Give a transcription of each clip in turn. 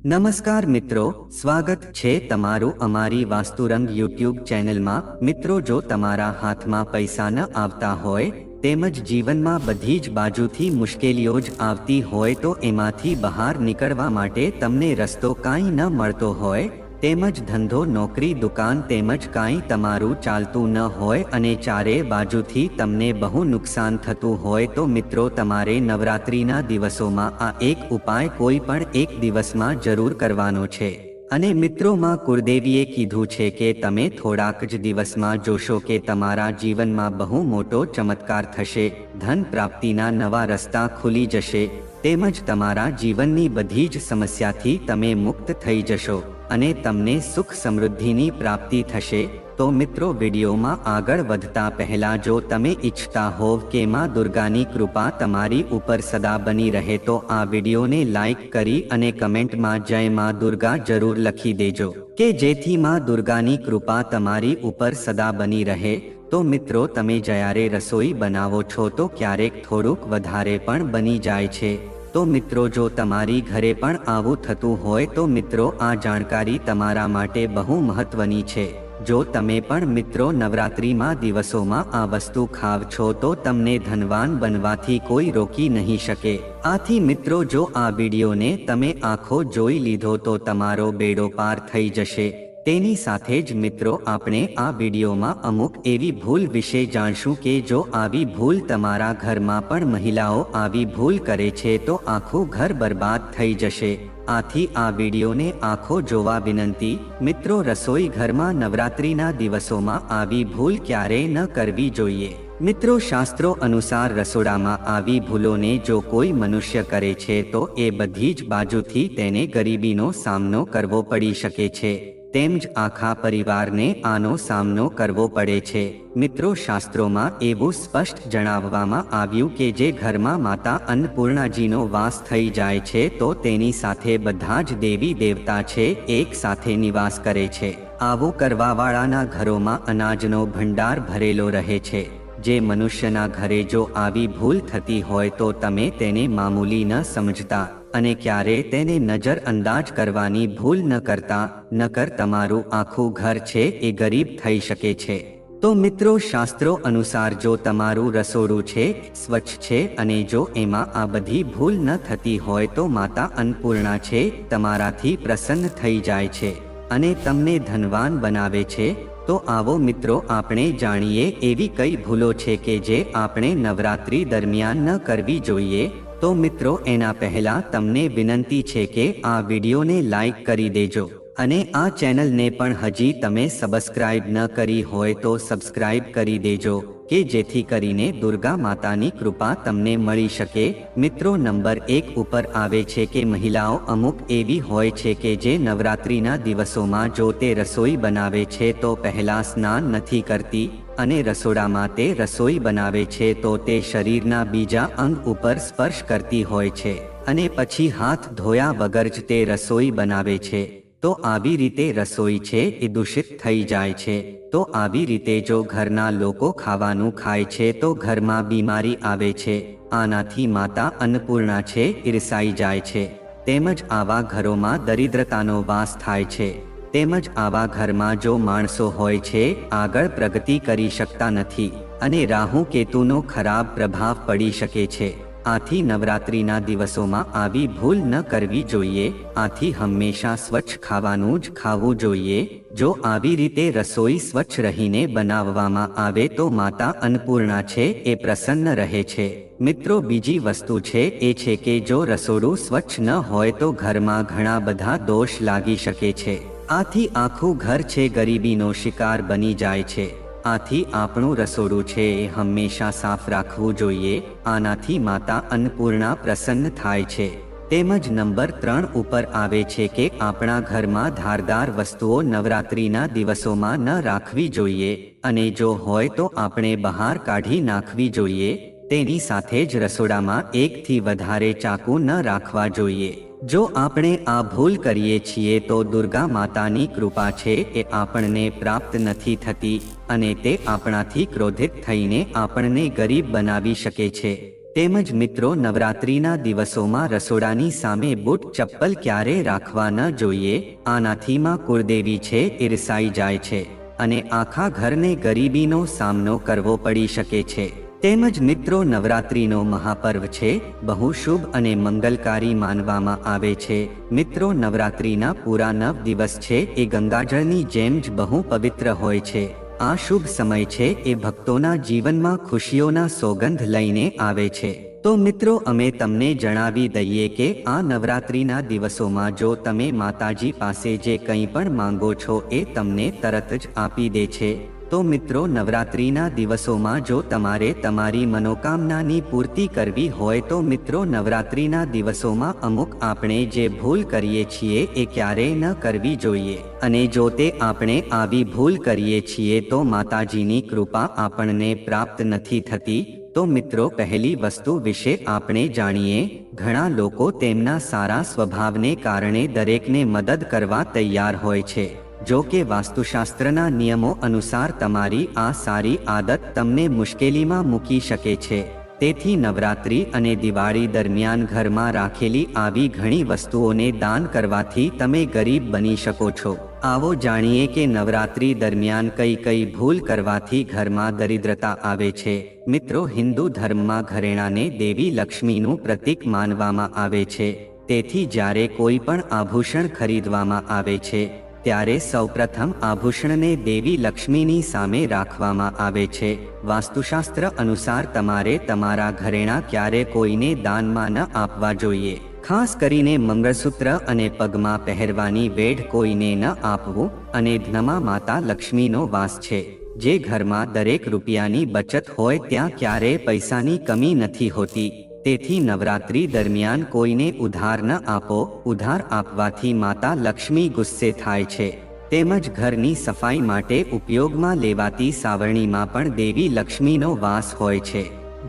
નમસ્કાર મિત્રો, સ્વાગત છે તમારું અમારી વાસ્તુરંગ યુટ્યુબ ચેનલમાં। મિત્રો, જો તમારા હાથમાં પૈસા ન આવતા હોય તેમજ જીવનમાં બધી જ બાજુથી મુશ્કેલીઓ જ આવતી હોય તો એમાંથી બહાર નીકળવા માટે તમને રસ્તો કાંઈ ન મળતો હોય તેમજ ધંધો નોકરી દુકાન તેમજ કાંઈ તમારું ચાલતું ન હોય અને ચારે બાજુથી તમને બહુ નુકસાન થતું હોય તો મિત્રો તમારે નવરાત્રિના દિવસોમાં આ એક ઉપાય કોઈ પણ એક દિવસમાં જરૂર કરવાનો છે। અને મિત્રોમાં કુળદેવીએ કીધું છે કે તમે થોડાક જ દિવસમાં જોશો કે તમારા જીવનમાં બહુ મોટો ચમત્કાર થશે, ધન પ્રાપ્તિના નવા રસ્તા ખુલી જશે તેમજ તમારા જીવનની બધી જ સમસ્યાથી તમે મુક્ત થઈ જશો અને તમને સુખ સમૃદ્ધિની પ્રાપ્તિ થશે। તો મિત્રો, વિડીયોમાં આગળ વધતા પહેલા જો તમે ઈચ્છતા હોવ કે માં દુર્ગાની કૃપા તમારી ઉપર સદા બની રહે તો આ વિડીયોને લાઈક કરી અને કમેન્ટમાં જય માં દુર્ગા જરૂર લખી દેજો કે જેથી માં દુર્ગાની કૃપા તમારી ઉપર સદા બની રહે। તો મિત્રો, તમે જ્યારે રસોઈ બનાવો છો તો ક્યારેક થોડુંક વધારે પણ બની જાય છે। તો મિત્રો, જો તમારી ઘરે પણ આવું થતું હોય તો મિત્રો આ જાણકારી તમારા માટે બહુ મહત્વની છે। જો તમે પણ મિત્રો નવરાત્રિમાં દિવસોમાં આ વસ્તુ ખાવ છો તો તમને ધનવાન બનવાથી કોઈ રોકી નહીં શકે। આથી મિત્રો, જો આ વિડીયોને તમે આખો જોઈ લીધો તો તમારો બેડો પાર થઈ જશે। તેની સાથે જ મિત્રો આપણે આ વિડીયોમાં અમુક એવી ભૂલ વિશે જાણશું કે જો આવી ભૂલ તમારા ઘરમાં પણ મહિલાઓ આવી ભૂલ કરે છે તો આખું ઘર બરબાદ થઈ જશે। આથી આ વિડીયોને આખો જોવા વિનંતી। મિત્રો, રસોઈ ઘરમાં નવરાત્રિના દિવસોમાં આવી ભૂલ ક્યારેય ન કરવી જોઈએ। મિત્રો, શાસ્ત્રો અનુસાર રસોડામાં આવી ભૂલોને જો કોઈ મનુષ્ય કરે છે તો એ બધી જ બાજુથી તેને ગરીબીનો સામનો કરવો પડી શકે છે તેમજ આખા પરિવારને આનો સામનો કરવો પડે છે। મિત્રો, શાસ્ત્રોમાં એવું સ્પષ્ટ જણાવવામાં આવ્યું કે જે ઘરમાં માતા અન્નપૂર્ણાજીનો વાસ થઈ જાય છે તો તેની સાથે બધા જ દેવી દેવતા છે એક સાથે નિવાસ કરે છે। આવું કરવાવાળાના ઘરોમાં અનાજનો ભંડાર ભરેલો રહે છે। જે મનુષ્યના ઘરે જો આવી ભૂલ થતી હોય તો તમે તેને મામૂલી ન સમજતા અને ક્યારે તેને નજર અંદાજ કરવાની ભૂલ ન કરતા, નકર તમારું આખું ઘર છે એ ગરીબ થઈ શકે છે। તો મિત્રો, શાસ્ત્રો અનુસાર જો તમારું રસોડું છે સ્વચ્છ છે અને જો એમાં આ બધી ભૂલ ન થતી હોય તો માતા અન્નપૂર્ણા છે તમારાથી પ્રસન્ન થઈ જાય છે અને તમને ધનવાન બનાવે છે। તો આવો મિત્રો આપણે જાણીએ એવી કઈ ભૂલો છે કે જે આપણે નવરાત્રિ દરમિયાન ન કરવી જોઈએ। તો મિત્રો, એના પહેલા તમને વિનંતી છે કે આ વિડીયોને લાઈક કરી દેજો અને આ ચેનલને પણ હજી તમે સબસ્ક્રાઇબ ન કરી હોય તો સબસ્ક્રાઇબ કરી દેજો કે જેથી કરીને દુર્ગા માતાની કૃપા તમને મળી શકે। મિત્રો, નંબર 1 ઉપર આવે છે કે મહિલાઓ અમુક એવી હોય છે કે જે નવરાત્રિના દિવસોમાં જો તે રસોઈ બનાવે છે તો પહેલા સ્નાન નથી કરતી અને રસોડામાં તે રસોઈ બનાવે છે તો તે શરીરના બીજા અંગ ઉપર સ્પર્શ કરતી હોય છે અને પછી હાથ ધોયા વગર જ તે રસોઈ બનાવે છે। તો આવી રીતે રસોઈ છે એ દૂષિત થઈ જાય છે। તો આવી રીતે જો ઘરના લોકો ખાવાનું ખાય છે તો ઘરમાં બીમારી આવે છે। આનાથી માતા અન્નપૂર્ણા છે ઈર્ષાઈ જાય છે તેમજ આવા ઘરોમાં દરિદ્રતાનો વાસ થાય છે તેમજ આવા ઘરમાં જો માણસો હોય છે આગળ પ્રગતિ કરી શકતા નથી અને રાહુ કેતુનો ખરાબ પ્રભાવ પડી શકે છે। આથી નવરાત્રિના દિવસોમાં આવી ભૂલ ન કરવી જોઈએ। આથી હંમેશા સ્વચ્છ ખાવાનું જ ખાવું જોઈએ। જો આવી રીતે રસોઈ સ્વચ્છ રહીને બનાવવામાં આવે તો માતા અન્નપૂર્ણા છે એ પ્રસન્ન રહે છે। મિત્રો, બીજી વસ્તુ છે એ છે કે જો રસોડું સ્વચ્છ ન હોય તો ઘરમાં ઘણા બધા દોષ લાગી શકે છે। આથી આખું ઘર છે ગરીબીનો શિકાર બની જાય છે। આથી આપણું રસોડું છે એ હંમેશા સાફ રાખવું જોઈએ। આનાથી માતા અન્નપૂર્ણા પ્રસન્ન થાય છે। તેમજ નંબર 3 ઉપર આવે છે કે આપણા ઘરમાં ધારદાર વસ્તુઓ નવરાત્રિના દિવસોમાં ન રાખવી જોઈએ અને જો હોય તો આપણે બહાર કાઢી નાખવી જોઈએ। તેની સાથે જ રસોડામાં એકથી વધારે ચાકુ ન રાખવા જોઈએ। જો આપણે આ ભૂલ કરીએ છીએ તો દુર્ગા માતાની કૃપા છે એ આપણને પ્રાપ્ત નથી થતી અને તે આપણાથી ક્રોધિત થઈને આપણને ગરીબ બનાવી શકે છે। તેમજ મિત્રો નવરાત્રિના દિવસોમાં રસોડાની સામે બૂટ ચપ્પલ ક્યારે રાખવા ન જોઈએ. આનાથી માં કુળદેવી છે ઈર્ષાઈ જાય છે અને આખા ઘરને ગરીબીનો સામનો કરવો પડી શકે છે. તેમજ મિત્રો નવરાત્રિનો મહાપર્વ છે, બહુ શુભ અને મંગલકારી માનવામાં આવે છે. મિત્રો નવરાત્રિના પૂરા 9 દિવસ છે એ ગંગાજળની જેમ જ બહુ પવિત્ર હોય છે. આ શુભ સમય છે એ ભક્તોના જીવનમાં ખુશીઓના સોગંધ લઈને આવે છે. તો મિત્રો અમે તમને જણાવી દઈએ કે આ નવરાત્રિના દિવસોમાં જો તમે માતાજી પાસે જે કંઈ પણ માંગો છો એ તમને તરત જ આપી દે છે. તો મિત્રો નવરાત્રિના દિવસોમાં જો તમારે તમારી મનોકામનાની પૂર્તિ કરવી હોય તો મિત્રો નવરાત્રિના દિવસોમાં અમુક આપણે જે ભૂલ કરીએ છીએ એ ક્યારેય ન કરવી જોઈએ. અને જો તે આપણે આવી ભૂલ કરીએ છીએ તો માતાજીની કૃપા આપણને પ્રાપ્ત નથી થતી. તો મિત્રો પહેલી વસ્તુ વિશે આપણે જાણીએ. ઘણા લોકો તેમના સારા સ્વભાવને કારણે દરેકને મદદ કરવા તૈયાર હોય છે. જો કે વાસ્તુશાસ્ત્રના નિયમો અનુસાર તમારી આ સારી આદત તમને મુશ્કેલીમાં મૂકી શકે છે. તેથી નવરાત્રિ અને દિવાળી દરમિયાન ઘરમાં રાખેલી આવી ઘણી વસ્તુઓને દાન કરવાથી તમે ગરીબ બની શકો છો. આવો જાણીએ કે નવરાત્રિ દરમિયાન કઈ કઈ ભૂલ કરવાથી ઘરમાં દરિદ્રતા આવે છે. મિત્રો હિન્દુ ધર્મમાં ઘરેણાને દેવી લક્ષ્મીનું પ્રતીક માનવામાં આવે છે. તેથી જ્યારે કોઈ પણ આભૂષણ ખરીદવામાં આવે છે ત્યારે સૌપ્રથમ આભૂષણને દેવી લક્ષ્મીની સામે રાખવામાં આવે છે. વાસ્તુશાસ્ત્ર અનુસાર તમારે તમારા ઘરેણાં ક્યારે કોઈને દાનમાં ન આપવા જોઈએ. ખાસ કરીને મંગળસૂત્ર અને પગમાં પહેરવાની વેઢ કોઈને ન આપવું. અને ધનમાં માતા લક્ષ્મીનો વાસ છે. જે ઘરમાં દરેક રૂપિયાની બચત હોય ત્યાં ક્યારેય પૈસાની કમી નથી હોતી. તેથી નવરાત્રિ દરમિયાન કોઈને ઉધાર ન આપો. ઉધાર આપવાથી માતા લક્ષ્મી ગુસ્સે થાય છે. તેમજ ઘરની સફાઈ માટે ઉપયોગમાં લેવાતી સાવરણીમાં પણ દેવી લક્ષ્મીનો વાસ હોય છે.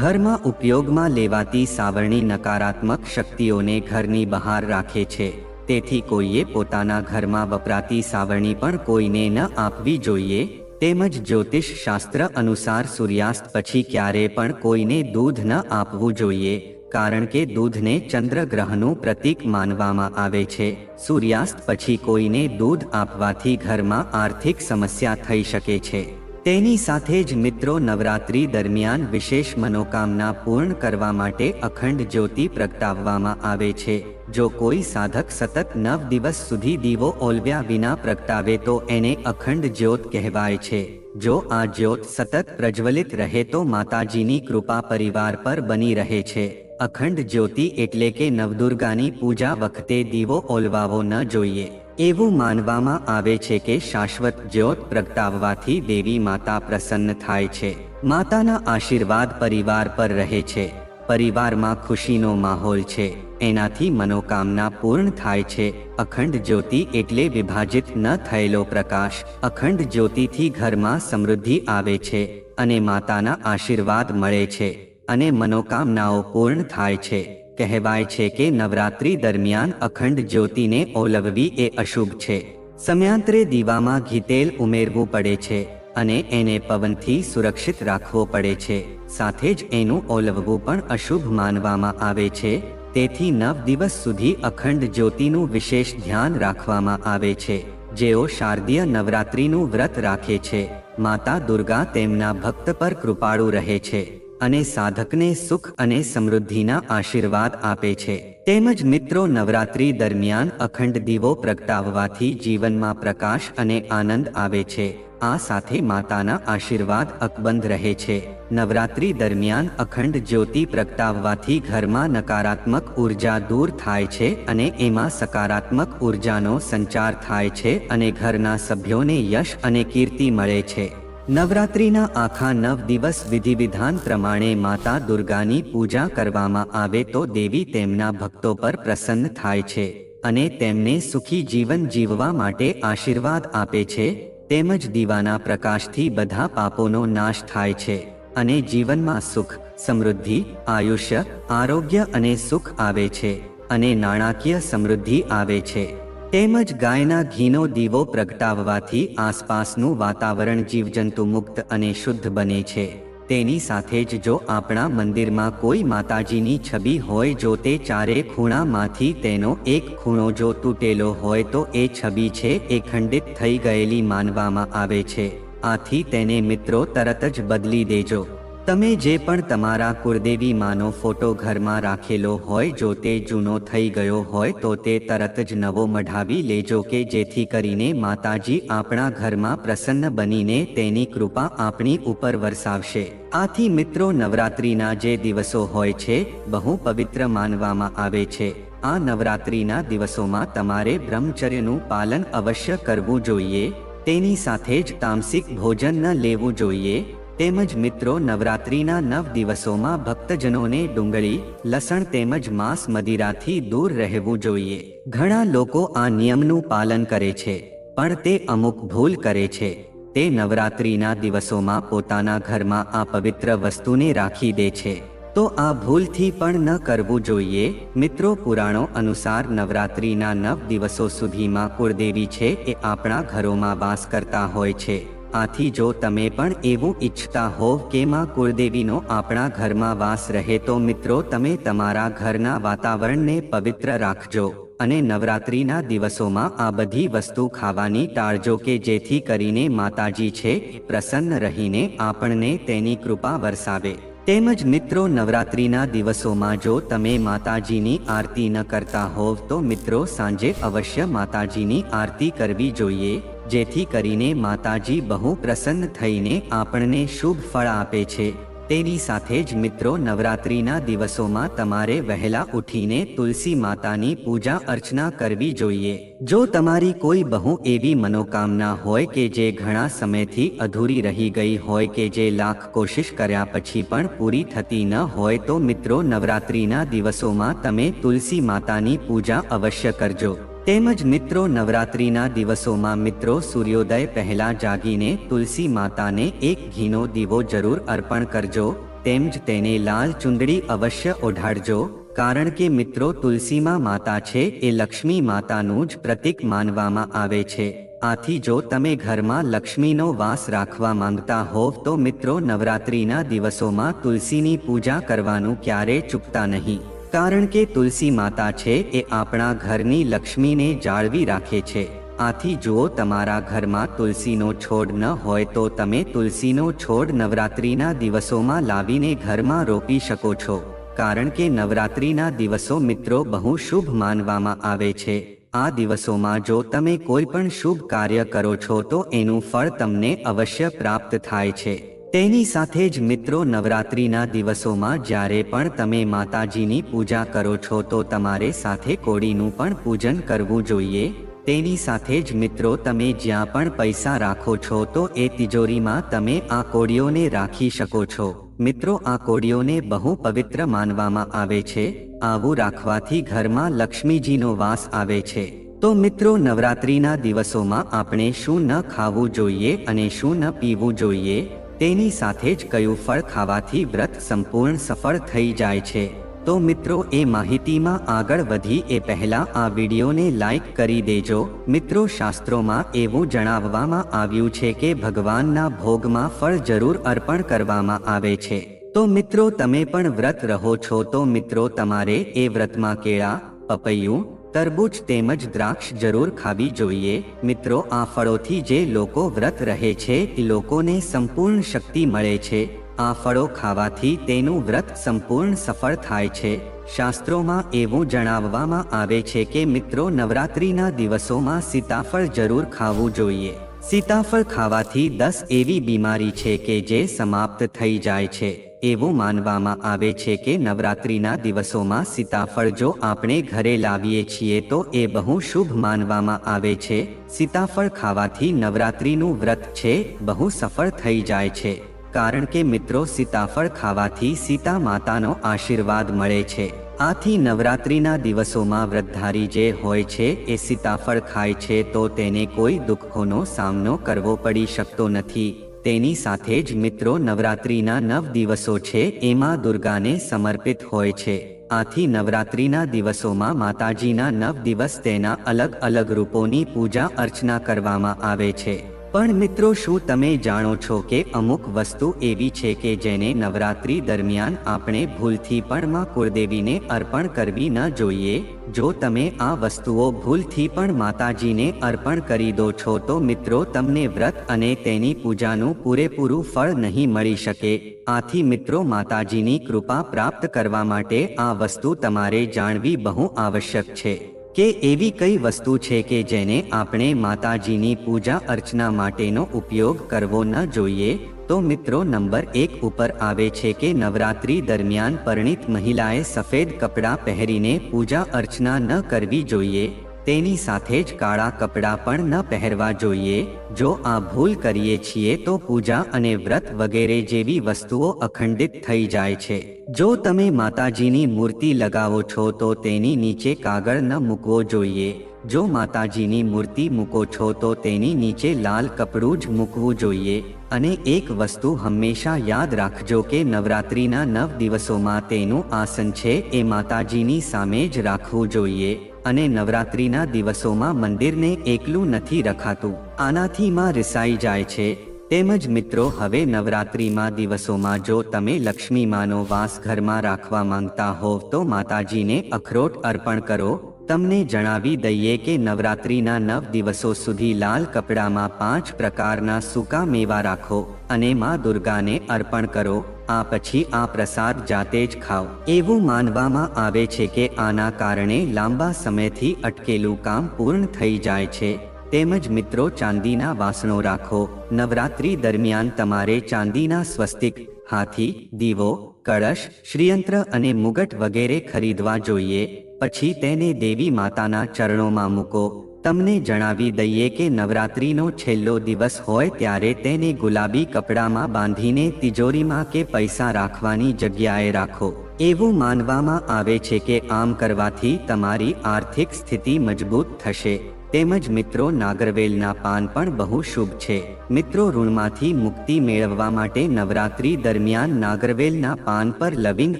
ઘરમાં ઉપયોગમાં લેવાતી સાવરણી નકારાત્મક શક્તિઓને ઘરની બહાર રાખે છે. તેથી કોઈએ પોતાના ઘરમાં વપરાતી સાવરણી પણ કોઈને ન આપવી જોઈએ. તેમજ જ્યોતિષ શાસ્ત્ર અનુસાર સૂર્યાસ્ત પછી ક્યારે પણ કોઈને દૂધ ન આપવું જોઈએ. કારણ કે દૂધને ચંદ્રગ્રહનું પ્રતીક માનવામાં આવે છે. સૂર્યાસ્ત પછી કોઈને દૂધ આપવાથી ઘરમાં આર્થિક સમસ્યા થઈ શકે છે. તેની સાથે જ મિત્રો નવરાત્રિ દરમિયાન વિશેષ મનોકામના પૂર્ણ કરવા માટે અખંડ જ્યોતિ પ્રગટાવવામાં આવે છે. જો કોઈ સાધક સતત 9 દિવસ સુધી દીવો ઓલવ્યા વિના પ્રગટાવે તો એને અખંડ જ્યોત કહેવાય છે. જો આ જ્યોત સતત પ્રજ્વલિત રહે તો માતાજીની કૃપા પરિવાર પર બની રહે છે. અખંડ જ્યોતિ એટલે કે નવદુર્ગાની પૂજા વખતે દીવો ઓલવાવો ન જોઈએ. એવું માનવામાં આવે છે કે શાશ્વત જ્યોત પ્રગટાવવાથી દેવી માતા પ્રસન્ન થાય છે. માતાના આશીર્વાદ પરિવાર પર રહે છે. પરિવારમાં ખુશીનો માહોલ છે. એનાથી મનોકામના પૂર્ણ થાય છે. અખંડ જ્યોતિ એટલે વિભાજિત ન થયેલો પ્રકાશ. અખંડ જ્યોતિથી ઘરમાં સમૃદ્ધિ આવે છે અને માતાના આશીર્વાદ મળે છે અને મનોકામનાઓ પૂર્ણ થાય છે. કહેવાય છે કે નવરાત્રિ દરમિયાન અખંડ જ્યોતિને ઓલવવી એ અશુભ છે. સમયાંતરે દીવામાં ઘી તેલ ઉમેરવું પડે છે અને એને પવનથી સુરક્ષિત રાખવો પડે છે. સાથે જ એનું ઓલવવું પણ અશુભ માનવામાં આવે છે. તેથી 9 દિવસ સુધી અખંડ જ્યોતિનું વિશેષ ધ્યાન રાખવામાં આવે છે. જેઓ શારદીય નવરાત્રિનું વ્રત રાખે છે, માતા દુર્ગા તેમના ભક્ત પર કૃપાળુ રહે છે અને સાધકને સુખ અને સમૃદ્ધિના આશીર્વાદ આપે છે. તેમજ મિત્રો નવરાત્રિ દરમિયાન અખંડ દીવો પ્રગટાવવાથી જીવનમાં પ્રકાશ અને આનંદ આવે છે. આ સાથે માતાના આશીર્વાદ અકબંધ રહે છે. નવરાત્રિ દરમિયાન અખંડ જ્યોતિ પ્રગટાવવાથી ઘરમાં નકારાત્મક ઉર્જા દૂર થાય છે અને એમાં સકારાત્મક ઉર્જાનો સંચાર થાય છે અને ઘરના સભ્યોને યશ અને કીર્તિ મળે છે. નવરાત્રિના આખા 9 દિવસ વિધિવિધાન પ્રમાણે માતા દુર્ગાની પૂજા કરવામાં આવે તો દેવી તેમના ભક્તો પર પ્રસન્ન થાય છે અને તેમને સુખી જીવન જીવવા માટે આશીર્વાદ આપે છે. તેમજ દીવાના પ્રકાશથી બધા પાપોનો નાશ થાય છે અને જીવનમાં સુખ, સમૃદ્ધિ, આયુષ્ય, આરોગ્ય અને સુખ આવે છે અને નાણાકીય સમૃદ્ધિ આવે છે. તેમજ ગાયના ઘીનો દીવો પ્રગટાવવાથી આસપાસનું વાતાવરણ જીવજંતુ મુક્ત અને શુદ્ધ બને છે. તેની સાથે જ જો આપણા મંદિરમાં કોઈ માતાજીની છબી હોય, જો તે ચારે ખૂણામાંથી તેનો એક ખૂણો જો તૂટેલો હોય તો એ છબી છે એ ખંડિત થઈ ગયેલી માનવામાં આવે છે. આથી તેને મિત્રો તરત જ બદલી દેજો. તમે જે પણ તમારા કુળદેવી માનો ફોટો ઘરમાં રાખેલો હોય, જો તે જૂનો થઈ ગયો હોય તો તે તરત જ નવો મઢાવી લેજો, કે જેથી કરીને માતાજી આપણા ઘરમાં પ્રસન્ન બનીને તેની કૃપા આપણી ઉપર વરસાવશે. આથી મિત્રો નવરાત્રિના જે દિવસો હોય છે બહુ પવિત્ર માનવામાં આવે છે. આ નવરાત્રિના દિવસોમાં તમારે બ્રહ્મચર્યનું પાલન અવશ્ય કરવું જોઈએ. તેની સાથે જ તામસિક ભોજન ન લેવું જોઈએ. તેમજ મિત્રો નવરાત્રિના 9 દિવસોમાં ભક્તજનોને ડુંગળી, લસણ તેમજ માંસ મદિરાથી દૂર રહેવું જોઈએ. ઘણા લોકો આ નિયમનું પાલન કરે છે, પણ તે અમુક ભૂલ કરે છે. તે નવરાત્રિના દિવસોમાં પોતાના ઘરમાં આ પવિત્ર વસ્તુને રાખી દે છે. તો આ ભૂલથી પણ ન કરવું જોઈએ. મિત્રો પુરાણો અનુસાર નવરાત્રિના 9 દિવસો સુધીમાં કુળદેવી છે એ આપણા ઘરોમાં વાસ કરતા હોય છે. આથી જો તમે પણ એવું ઈચ્છતા હોવ કે માં કુળદેવીનો આપણા ઘરમાં વાસ રહે તો મિત્રો તમે તમારા ઘરના વાતાવરણને પવિત્ર રાખજો અને નવરાત્રિના દિવસોમાં આ બધી વસ્તુ ખાવાની ટાળજો, કે જેથી કરીને માતાજી છે પ્રસન્ન રહીને આપણને તેની કૃપા વરસાવે. તેમજ મિત્રો નવરાત્રિના દિવસોમાં જો તમે માતાજીની આરતી ન કરતા હોવ તો મિત્રો સાંજે અવશ્ય માતાજીની આરતી કરવી જોઈએ, જેથી કરીને માતાજી બહુ પ્રસન્ન થઈને આપણને શુભ ફળ આપે છે. તેની સાથે જ મિત્રો નવરાત્રિના દિવસોમાં તમારે વહેલા ઉઠીને તુલસી માતાની પૂજા અર્ચના કરવી જોઈએ. જો તમારી કોઈ બહુ એવી મનોકામના હોય કે જે ઘણા સમયથી અધૂરી રહી ગઈ હોય, કે જે લાખ કોશિશ કર્યા પછી પણ પૂરી થતી ન હોય, તો મિત્રો નવરાત્રિના દિવસોમાં તમે તુલસી માતાની પૂજા અવશ્ય કરજો. તેમજ મિત્રો નવરાત્રિના દિવસોમાં મિત્રો સૂર્યોદય પહેલા જાગીને તુલસી માતાને એક ઘીનો દીવો જરૂર અર્પણ કરજો. તેમજ તેને લાલ ચુંદડી અવશ્ય ઓઢાડજો, કારણ કે મિત્રો તુલસીમાં માતા છે એ લક્ષ્મી માતાનું જ પ્રતીક માનવામાં આવે છે. આથી જો તમે ઘરમાં લક્ષ્મીનો વાસ રાખવા માંગતા હોવ તો મિત્રો નવરાત્રિના દિવસોમાં તુલસીની પૂજા કરવાનું ક્યારેય ચૂકતા નહીં, કારણ કે તુલસી માતા છે એ આપણા ઘરની લક્ષ્મીને જાળવી રાખે છે. આથી જુઓ તમારા ઘરમાં તુલસીનો છોડ ન હોય તો તમે તુલસીનો છોડ નવરાત્રિના દિવસોમાં લાવીને ઘરમાં રોપી શકો છો, કારણ કે નવરાત્રિના દિવસો મિત્રો બહુ શુભ માનવામાં આવે છે. આ દિવસોમાં જો તમે કોઈ પણ શુભ કાર્ય કરો છો તો એનું ફળ તમને અવશ્ય પ્રાપ્ત થાય છે. તેની સાથે જ મિત્રો નવરાત્રિના દિવસોમાં જ્યારે પણ તમે માતાજીની પૂજા કરો છો તો તમારે સાથે કોડીનું પણ પૂજન કરવું જોઈએ. તેની સાથે જ મિત્રો તમે જ્યાં પણ પૈસા રાખો છો તો એ તિજોરીમાં તમે આ કોડીઓને રાખી શકો છો. મિત્રો આ કોડીઓને બહુ પવિત્ર માનવામાં આવે છે. આવું રાખવાથી ઘરમાં લક્ષ્મીજીનો વાસ આવે છે. તો મિત્રો નવરાત્રિના દિવસોમાં આપણે શું ન ખાવું જોઈએ અને શું ન પીવું જોઈએ, તેની સાથે જ કયું ફળ ખાવાથી વ્રત સંપૂર્ણ સફળ થઈ જાય છે, તો મિત્રો એ માહિતીમાં આગળ વધી એ પહેલા આ વિડીયોને લાઈક કરી દેજો. મિત્રો શાસ્ત્રોમાં એવું જણાવવામાં આવ્યું છે કે ભગવાનના ભોગમાં ફળ જરૂર અર્પણ કરવામાં આવે છે. તો મિત્રો તમે પણ વ્રત રહો છો તો મિત્રો તમારે એ વ્રતમાં કેળા, પપૈયું, તરબૂચ તેમજ દ્રાક્ષ જરૂર ખાવી જોઈએ. મિત્રો આ ફળોથી જે લોકો વ્રત રહે છે એ લોકોને સંપૂર્ણ શક્તિ મળે છે. આ ફળો ખાવાથી તેનું વ્રત સંપૂર્ણ સફળ થાય છે. શાસ્ત્રોમાં એવું જણાવવામાં આવે છે કે મિત્રો નવરાત્રિના દિવસોમાં સીતાફળ જરૂર ખાવું જોઈએ. સીતાફળ ખાવાથી 10 એવી બીમારી છે કે જે સમાપ્ત થઈ જાય છે. એવું માનવામાં આવે છે કે નવરાત્રિના દિવસોમાં સીતાફળ જો આપણે ઘરે લાવીએ છીએ તો એ બહુ શુભ માનવામાં આવે છે. સીતાફળ ખાવાથી નવરાત્રિનું વ્રત છે બહુ સફળ થઈ જાય છે, કારણ કે મિત્રો સીતાફળ ખાવાથી સીતા માતાનો આશીર્વાદ મળે છે. આથી નવરાત્રિના દિવસોમાં વ્રતધારી જે હોય છે એ સીતાફળ ખાય છે તો તેને કોઈ દુઃખોનો સામનો કરવો પડી શકતો નથી. તેની સાથે જ મિત્રો નવરાત્રિના 9 દિવસો છે એમાં દુર્ગાને સમર્પિત હોય છે. આથી નવરાત્રિના દિવસોમાં માતાજીના 9 દિવસ તેના અલગ અલગ રૂપોની પૂજા અર્ચના કરવામાં આવે છે. પણ મિત્રો, શું તમે જાણો છો કે અમુક વસ્તુ એવી છે કે જેને નવરાત્રી દરમિયાન આપણે ભૂલથી પણ માં કુળદેવીને અર્પણ કરવી ન જોઈએ? જો તમે આ વસ્તુઓ ભૂલથી પણ માતાજીને અર્પણ કરી દો છો તો મિત્રો, તમને વ્રત અને તેની પૂજાનું પૂરેપૂરું ફળ નહીં મળી શકે. આથી મિત્રો, માતાજીની કૃપા પ્રાપ્ત કરવા માટે આ વસ્તુ તમારે જાણવી બહુ આવશ્યક છે કે એવી કઈ વસ્તુ છે કે જેને આપણે માતાજીની પૂજા અર્ચના માટેનો ઉપયોગ કરવો ન જોઈએ. તો મિત્રો, નંબર 1 ઉપર આવે છે કે નવરાત્રી દરમિયાન પરિણીત મહિલાએ સફેદ કપડાં પહેરીને પૂજા અર્ચના ન કરવી જોઈએ. તેની સાથે જ કાળા કપડાં પણ ન પહેરવા જોઈએ. જો આ ભૂલ કરીએ છીએ તો પૂજા અને વ્રત વગેરે જેવી વસ્તુઓ અખંડિત થઈ જાય છે. જો તમે માતાજીની મૂર્તિ લગાવો છો તો તેની નીચે કાગળ ન મૂકવો જોઈએ. જો માતાજીની મૂર્તિ મૂકો છો તો તેની નીચે લાલ કપડું જ મૂકવું જોઈએ. અને એક વસ્તુ હંમેશા યાદ રાખજો કે નવરાત્રિના 9 દિવસોમાં તેનું આસન છે એ માતાજીની સામે જ રાખવું જોઈએ. અને નવરાત્રિના દિવસોમાં મંદિરને એકલું નથી રખાતું. આનાથી માં રિસાઈ જાય છે. તેમજ મિત્રો, હવે નવરાત્રિમાં દિવસોમાં જો તમે લક્ષ્મી માનો વાસ ઘરમાં રાખવા માંગતા હોવ તો માતાજીને અખરોટ અર્પણ કરો. તમને જણાવી દઈએ કે નવરાત્રિના 9 દિવસો સુધી લાલ કપડામાં 5 પ્રકારના સૂકા મેવા રાખો અને માં દુર્ગાને અર્પણ કરો. આ પછી આ પ્રસાદ જાતે જ ખાઓ. એવું માનવામાં આવે છે કે આના કારણે લાંબા સમયથી અટકેલું કામ પૂર્ણ થઈ જાય છે. તેમજ મિત્રો, ચાંદીના વાસણો રાખો. નવરાત્રી દરમિયાન તમારે ચાંદીના સ્વસ્તિક, હાથી, દીવો, કળશ, શ્રીયંત્ર અને મુગટ વગેરે ખરીદવા જોઈએ. પછી તેને દેવી માતાના ચરણોમાં મૂકો. તમને જણાવી દઈએ કે નવરાત્રીનો છેલ્લો દિવસ હોય ત્યારે તેને ગુલાબી કપડામાં બાંધીને તિજોરીમાં કે પૈસા રાખવાની જગ્યાએ રાખો. એવું માનવામાં આવે છે કે આમ કરવાથી તમારી આર્થિક સ્થિતિ મજબૂત થશે. તેમજ મિત્રો, નાગરવેલના પાન પણ બહુ શુભ છે. મિત્રો, ઋણમાંથી મુક્તિ મેળવવા માટે નવરાત્રી દરમિયાન નાગરવેલના પાન પર લવિંગ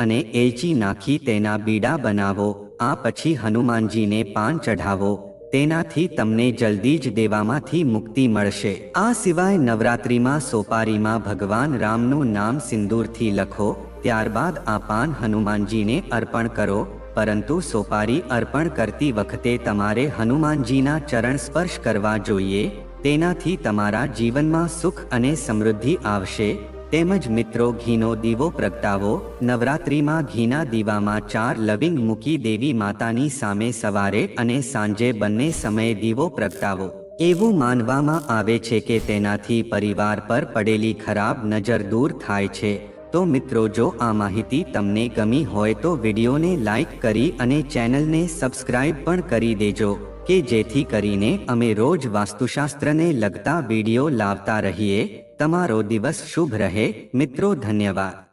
અને એલચી નાખી તેના બીડા બનાવો. આ પછી હનુમાનજીને પાન ચઢાવો. તેનાથી તમને જલ્દી જ દેવામાંથી મુક્તિ મળશે. આ સિવાય નવરાત્રિમાં સોપારીમાં ભગવાન રામનું નામ સિંદૂરથી લખો. ત્યારબાદ આ પાન હનુમાનજીને અર્પણ કરો. પરંતુ સોપારી અર્પણ કરતી વખતે તમારે હનુમાનજીના ચરણ સ્પર્શ કરવા જોઈએ. તેનાથી તમારા જીવનમાં સુખ અને સમૃદ્ધિ આવશે. તેમજ મિત્રો, ઘીનો દીવો પ્રગટાવો. નવરાત્રિમાં ઘીના દીવામાં 4 લવિંગ મૂકી દેવી માતાની સામે સવારે અને સાંજે બંને સમયે દીવો પ્રગટાવો. એવું માનવામાં આવે છે કે તેનાથી પરિવાર પર પડેલી ખરાબ નજર દૂર થાય છે. તો મિત્રો, જો આ માહિતી તમને ગમી હોય તો વિડીયોને લાઈક કરી અને ચેનલને સબસ્ક્રાઇબ પણ કરી દેજો કે જેથી કરીને અમે રોજ વાસ્તુશાસ્ત્રને લગતા વિડીયો લાવતા રહીએ. તમારો દિવસ શુભ રહે. મિત્રો, ધન્યવાદ.